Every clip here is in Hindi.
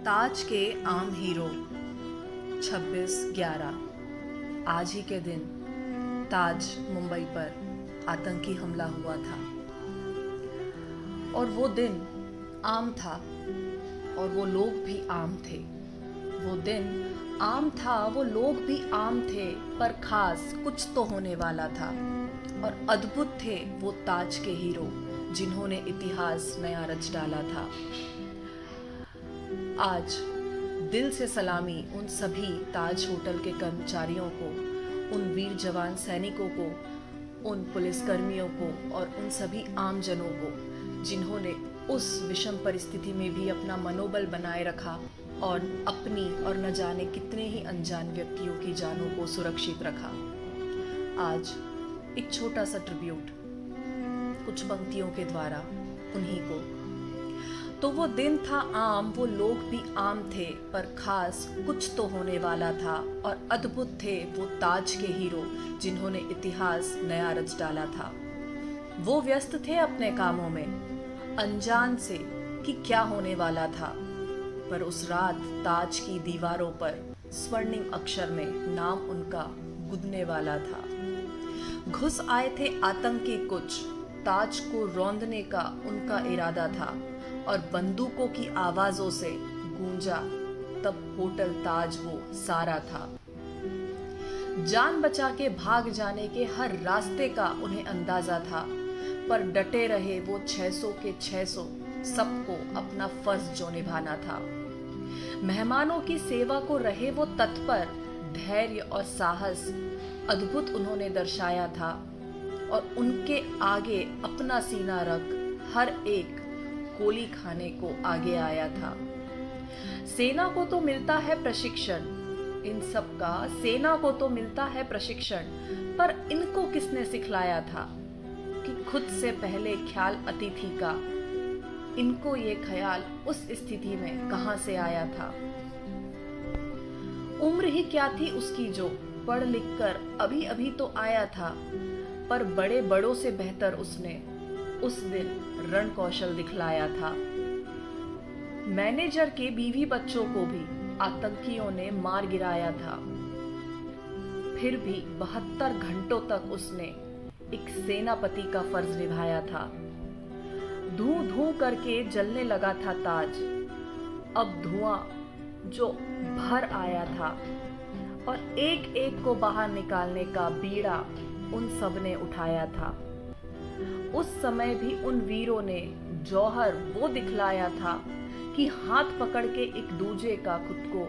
ताज के आम हीरो 26/11 आज ही के दिन ताज मुंबई पर आतंकी हमला हुआ था और वो दिन आम था और वो लोग भी आम थे। वो दिन आम था, वो लोग भी आम थे, पर खास कुछ तो होने वाला था और अद्भुत थे वो ताज के हीरो जिन्होंने इतिहास नया रच डाला था। आज दिल से सलामी उन सभी ताज होटल के कर्मचारियों को, उन वीर जवान सैनिकों को, उन पुलिसकर्मियों को और उन सभी आम जनों को जिन्होंने उस विषम परिस्थिति में भी अपना मनोबल बनाए रखा और अपनी और न जाने कितने ही अनजान व्यक्तियों की जानों को सुरक्षित रखा। आज एक छोटा सा ट्रिब्यूट कुछ पंक्तियों के द्वारा उन्हीं को। तो वो दिन था आम, वो लोग भी आम थे, पर खास कुछ तो होने वाला था और अद्भुत थे वो ताज के हीरो जिन्होंने इतिहास नया रच डाला था। वो व्यस्त थे अपने कामों में, अनजान से कि क्या होने वाला था, पर उस रात ताज की दीवारों पर स्वर्णिम अक्षर में नाम उनका गुदने वाला था। घुस आए थे आतंकी कुछ, ताज को रौंदने का उनका इरादा था और बंदूकों की आवाजों से गूंजा तब होटल ताज वो सारा था। जान बचा के भाग जाने के हर रास्ते का उन्हें अंदाजा था, पर डटे रहे वो 600 के 600, सबको अपना फर्ज जो निभाना था। मेहमानों की सेवा को रहे वो तत्पर, धैर्य और साहस अद्भुत उन्होंने दर्शाया था और उनके आगे अपना सीना रख हर एक गोली खाने को आगे आया था। सेना को तो मिलता है प्रशिक्षण, इन सब का सेना को तो मिलता है प्रशिक्षण, पर इनको किसने सिखलाया था कि खुद से पहले ख्याल अतिथि का, इनको ये ख्याल उस स्थिति में कहां से आया था। उम्र ही क्या थी उसकी जो पढ़ लिख कर अभी अभी तो आया था, पर बड़े बड़ों से बेहतर उसने उस दिन रण कौशल दिखलाया था। मैनेजर के बीवी बच्चों को भी आतंकियों ने मार गिराया था, फिर भी 72 घंटों तक उसने एक सेनापति का फर्ज निभाया था। धूं धूं करके जलने लगा था ताज, अब धुआं जो भर आया था और एक एक को बाहर निकालने का बीड़ा उन सब ने उठाया था। उस समय भी उन वीरों ने जौहर वो दिखलाया था कि हाथ पकड़ के एक दूजे का खुद को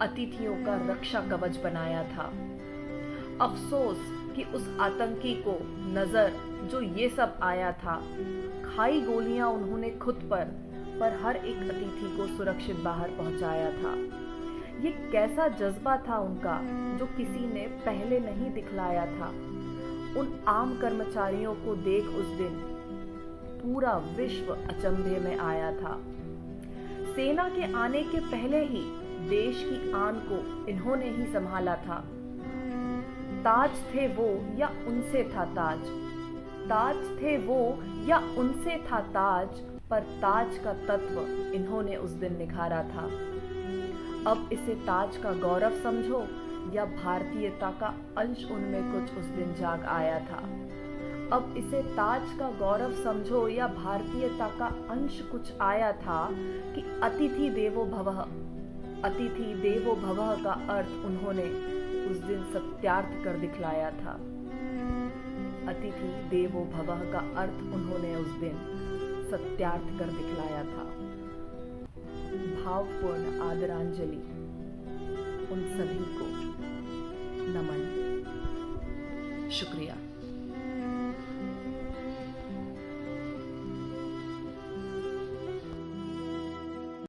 अतिथियों का रक्षा कवच बनाया था। अफसोस कि उस आतंकी को नजर जो ये सब आया था, खाई गोलियां उन्होंने खुद पर हर एक अतिथि को सुरक्षित बाहर पहुंचाया था। ये कैसा जज्बा था उनका जो किसी ने पहले नहीं दिखलाया था। उन आम कर्मचारियों को देख उस दिन पूरा विश्व अचंभे में आया था। सेना के आने के पहले ही देश की आन को इन्होंने ही संभाला था। ताज थे वो या उनसे था ताज, ताज थे वो या उनसे था ताज, पर ताज का तत्व इन्होंने उस दिन निखारा था। अब इसे ताज का गौरव समझो या भारतीयता का अंश उनमें कुछ उस दिन जाग आया था। अब इसे ताज का गौरव समझो या भारतीयता का अंश कुछ आया था कि अतिथि देवो भवः, अतिथि देवो भवः का अर्थ उन्होंने उस दिन सत्यार्थ कर दिखलाया था। अतिथि देवो भवः का अर्थ उन्होंने उस दिन सत्यार्थ कर दिखलाया था। भावपूर्ण आदरांजलि उन सभी को नमन। शुक्रिया।